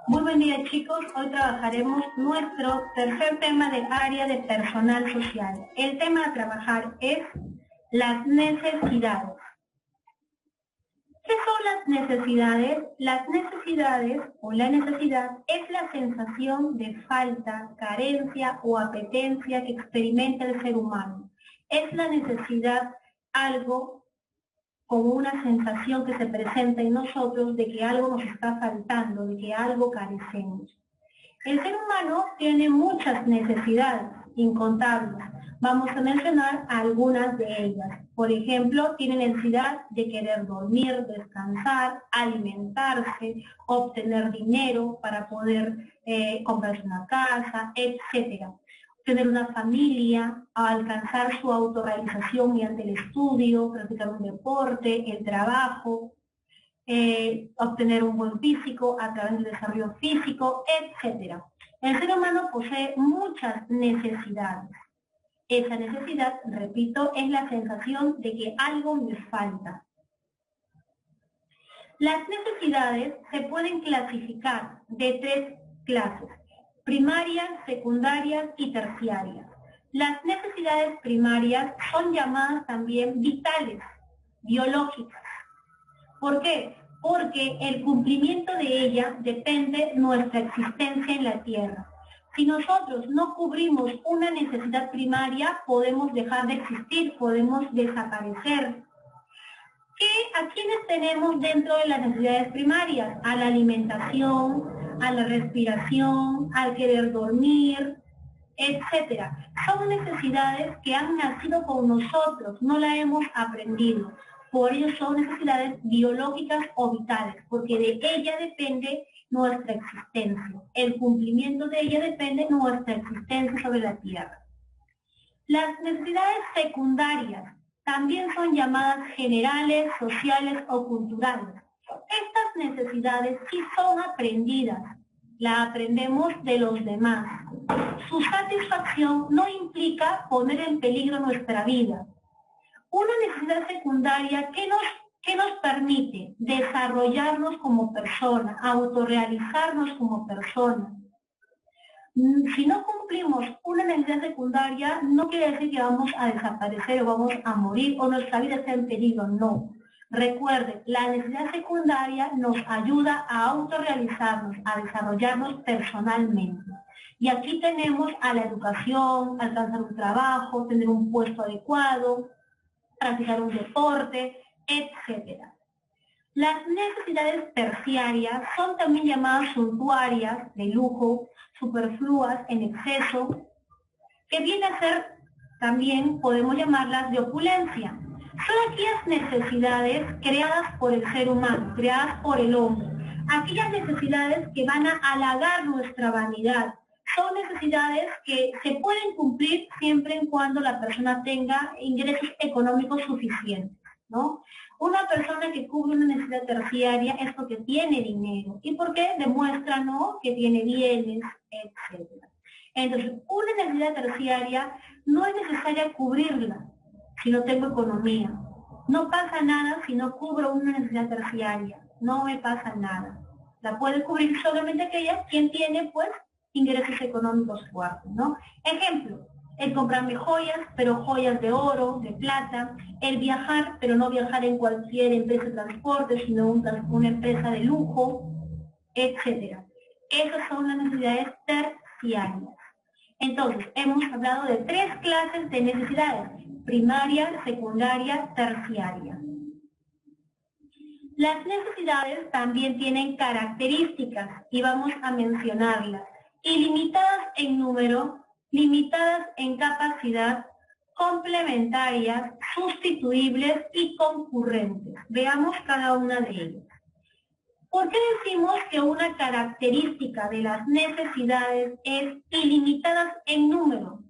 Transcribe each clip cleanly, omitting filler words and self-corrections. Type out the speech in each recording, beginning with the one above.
Muy buen día, chicos. Hoy trabajaremos nuestro tercer tema del área de personal social. El tema a trabajar es las necesidades. ¿Qué son las necesidades? Las necesidades o la necesidad es la sensación de falta, carencia o apetencia que experimenta el ser humano. Es la necesidad algo como una sensación que se presenta en nosotros de que algo nos está faltando, de que algo carecemos. El ser humano tiene muchas necesidades, incontables. Vamos a mencionar algunas de ellas. Por ejemplo, tiene necesidad de querer dormir, descansar, alimentarse, obtener dinero para poder comprarse una casa, etc. Tener una familia, alcanzar su autorrealización mediante el estudio, practicar un deporte, el trabajo, obtener un buen físico a través del desarrollo físico, etc. El ser humano posee muchas necesidades. Esa necesidad, repito, es la sensación de que algo me falta. Las necesidades se pueden clasificar de tres clases: primarias, secundarias y terciarias. Las necesidades primarias son llamadas también vitales, biológicas. ¿Por qué? Porque el cumplimiento de ella depende de nuestra existencia en la Tierra. Si nosotros no cubrimos una necesidad primaria, podemos dejar de existir, podemos desaparecer. ¿A quiénes tenemos dentro de las necesidades primarias? A la alimentación, a la respiración, al querer dormir, etc. Son necesidades que han nacido con nosotros, no las hemos aprendido. Por ello son necesidades biológicas o vitales, porque de ella depende nuestra existencia. El cumplimiento de ella depende de nuestra existencia sobre la Tierra. Las necesidades secundarias también son llamadas generales, sociales o culturales. Estas necesidades sí son aprendidas, las aprendemos de los demás. Su satisfacción no implica poner en peligro nuestra vida. Una necesidad secundaria que nos permite desarrollarnos como persona, autorrealizarnos como persona. Si no cumplimos una necesidad secundaria, no quiere decir que vamos a desaparecer o vamos a morir o nuestra vida está en peligro, no. Recuerden, la necesidad secundaria nos ayuda a autorrealizarnos, a desarrollarnos personalmente. Y aquí tenemos a la educación, alcanzar un trabajo, tener un puesto adecuado, practicar un deporte, etc. Las necesidades terciarias son también llamadas suntuarias, de lujo, superfluas, en exceso, que viene a ser, también podemos llamarlas de opulencia. Son aquellas necesidades creadas por el ser humano, creadas por el hombre. Aquellas necesidades que van a halagar nuestra vanidad. Son necesidades que se pueden cumplir siempre y cuando la persona tenga ingresos económicos suficientes, ¿no? Una persona que cubre una necesidad terciaria es porque tiene dinero y porque demuestra, ¿no?, que tiene bienes, etc. Entonces, una necesidad terciaria no es necesaria cubrirla si no tengo economía. No pasa nada si no cubro una necesidad terciaria. No me pasa nada. La puede cubrir solamente aquella quien tiene, pues, ingresos económicos fuertes, ¿no? Ejemplo: el comprarme joyas, pero joyas de oro, de plata; el viajar, pero no viajar en cualquier empresa de transporte, sino una empresa de lujo, etc. Esas son las necesidades terciarias. Entonces, hemos hablado de tres clases de necesidades: primaria, secundaria, terciaria. Las necesidades también tienen características y vamos a mencionarlas: ilimitadas en número, limitadas en capacidad, complementarias, sustituibles y concurrentes. Veamos cada una de ellas. ¿Por qué decimos que una característica de las necesidades es ilimitadas en número?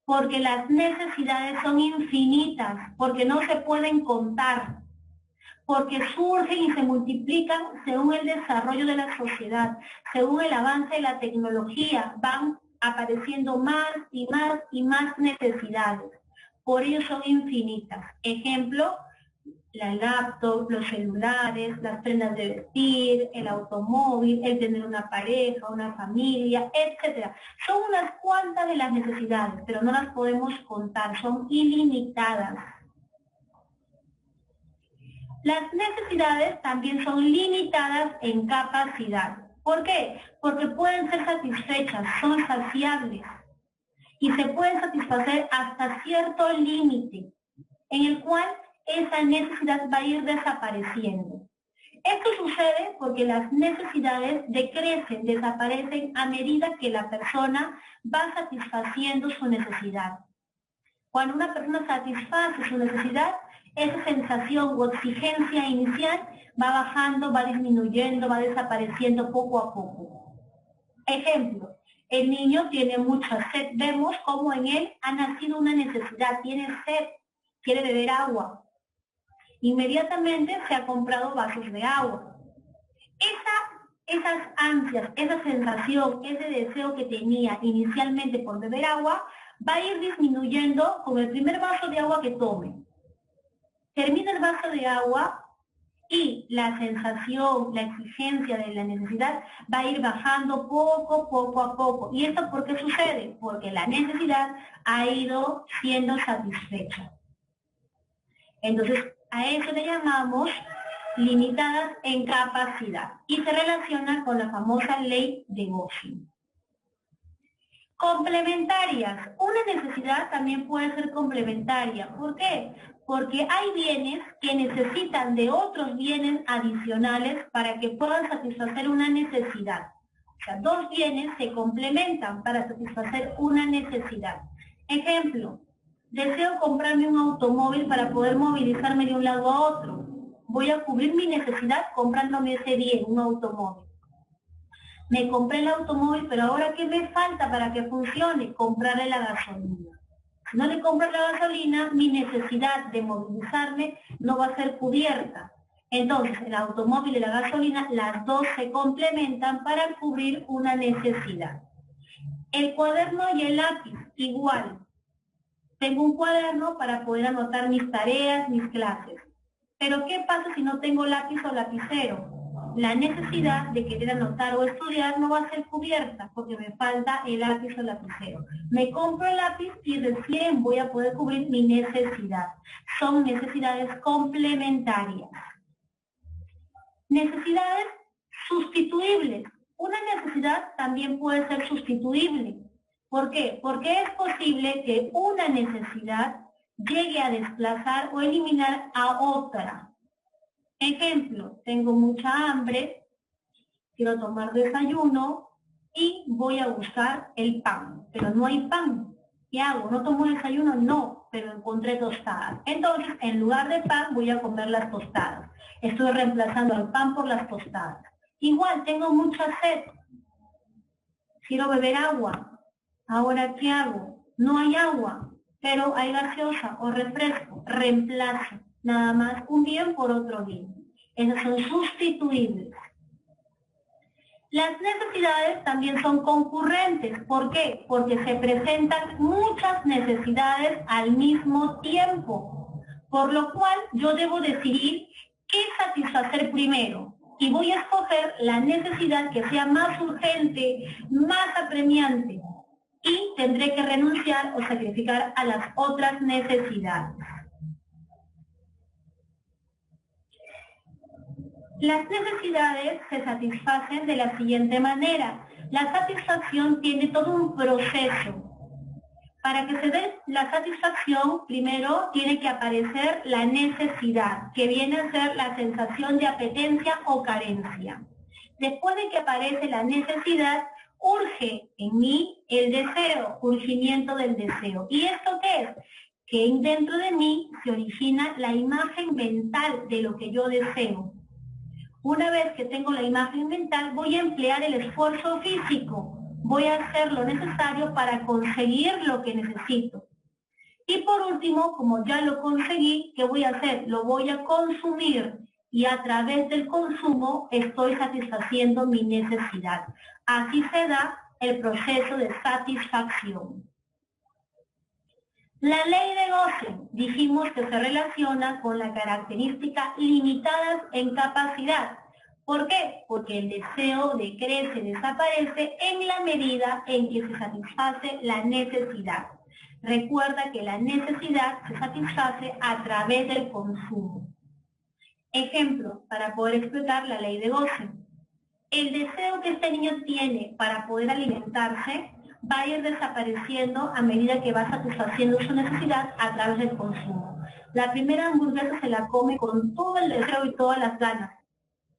Porque las necesidades son infinitas, porque no se pueden contar, porque surgen y se multiplican según el desarrollo de la sociedad, según el avance de la tecnología, van apareciendo más y más y más necesidades. Por ello son infinitas. Ejemplo: la laptop, los celulares, las prendas de vestir, el automóvil, el tener una pareja, una familia, etc. Son unas cuantas de las necesidades, pero no las podemos contar, son ilimitadas. Las necesidades también son limitadas en capacidad. ¿Por qué? Porque pueden ser satisfechas, son saciables y se pueden satisfacer hasta cierto límite, en el cual esa necesidad va a ir desapareciendo. Esto sucede porque las necesidades decrecen, desaparecen a medida que la persona va satisfaciendo su necesidad. Cuando una persona satisface su necesidad, esa sensación o exigencia inicial va bajando, va disminuyendo, va desapareciendo poco a poco. Ejemplo, el niño tiene mucha sed. Vemos cómo en él ha nacido una necesidad, tiene sed, quiere beber agua. Inmediatamente se ha comprado vasos de agua. Esas ansias, esa sensación, ese deseo que tenía inicialmente por beber agua, va a ir disminuyendo con el primer vaso de agua que tome. Termina el vaso de agua y la sensación, la exigencia de la necesidad va a ir bajando poco a poco. ¿Y esto por qué sucede? Porque la necesidad ha ido siendo satisfecha. Entonces, a eso le llamamos limitadas en capacidad y se relaciona con la famosa ley de Gaussian. Complementarias. Una necesidad también puede ser complementaria. ¿Por qué? Porque hay bienes que necesitan de otros bienes adicionales para que puedan satisfacer una necesidad. O sea, dos bienes se complementan para satisfacer una necesidad. Ejemplo, deseo comprarme un automóvil para poder movilizarme de un lado a otro. Voy a cubrir mi necesidad comprándome ese bien, un automóvil. Me compré el automóvil, pero ahora ¿qué me falta para que funcione? Comprarle la gasolina. Si no le compro la gasolina, mi necesidad de movilizarme no va a ser cubierta. Entonces, el automóvil y la gasolina, las dos se complementan para cubrir una necesidad. El cuaderno y el lápiz, igual. Tengo un cuaderno para poder anotar mis tareas, mis clases. Pero ¿qué pasa si no tengo lápiz o lapicero? La necesidad de querer anotar o estudiar no va a ser cubierta porque me falta el lápiz o lapicero. Me compro el lápiz y recién voy a poder cubrir mi necesidad. Son necesidades complementarias. Necesidades sustituibles. Una necesidad también puede ser sustituible. ¿Por qué? Porque es posible que una necesidad llegue a desplazar o eliminar a otra. Ejemplo, tengo mucha hambre, quiero tomar desayuno y voy a buscar el pan, pero no hay pan. ¿Qué hago? ¿No tomo desayuno? No, pero encontré tostadas. Entonces, en lugar de pan, voy a comer las tostadas. Estoy reemplazando el pan por las tostadas. Igual, tengo mucha sed. Quiero beber agua. Ahora, ¿qué hago? No hay agua, pero hay gaseosa o refresco. Reemplazo. Nada más un bien por otro bien. Esas son sustituibles. Las necesidades también son concurrentes. ¿Por qué? Porque se presentan muchas necesidades al mismo tiempo. Por lo cual yo debo decidir qué satisfacer primero. Y voy a escoger la necesidad que sea más urgente, más apremiante. Y tendré que renunciar o sacrificar a las otras necesidades. Las necesidades se satisfacen de la siguiente manera. La satisfacción tiene todo un proceso. Para que se dé la satisfacción, primero tiene que aparecer la necesidad, que viene a ser la sensación de apetencia o carencia. Después de que aparece la necesidad, urge en mí el deseo, urgimiento del deseo. ¿Y esto qué es? Que dentro de mí se origina la imagen mental de lo que yo deseo. Una vez que tengo la imagen mental, voy a emplear el esfuerzo físico. Voy a hacer lo necesario para conseguir lo que necesito. Y por último, como ya lo conseguí, ¿qué voy a hacer? Lo voy a consumir y a través del consumo estoy satisfaciendo mi necesidad. Así se da el proceso de satisfacción. La ley de Gossen dijimos que se relaciona con la característica limitadas en capacidad. ¿Por qué? Porque el deseo decrece, desaparece en la medida en que se satisface la necesidad. Recuerda que la necesidad se satisface a través del consumo. Ejemplo, para poder explicar la ley de Gossen. El deseo que este niño tiene para poder alimentarse va a ir desapareciendo a medida que va satisfaciendo su necesidad a través del consumo. La primera hamburguesa se la come con todo el deseo y todas las ganas,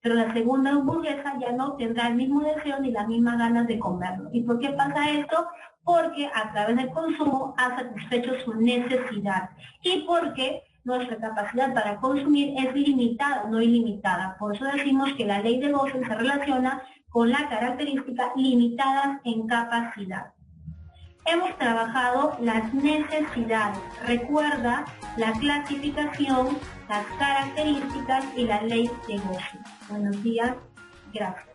pero la segunda hamburguesa ya no tendrá el mismo deseo ni las mismas ganas de comerlo. ¿Y por qué pasa esto? Porque a través del consumo ha satisfecho su necesidad y porque nuestra capacidad para consumir es limitada, no ilimitada. Por eso decimos que la ley de Gossen se relaciona con la característica limitadas en capacidad. Hemos trabajado las necesidades. Recuerda la clasificación, las características y la ley de Gossen. Buenos días. Gracias.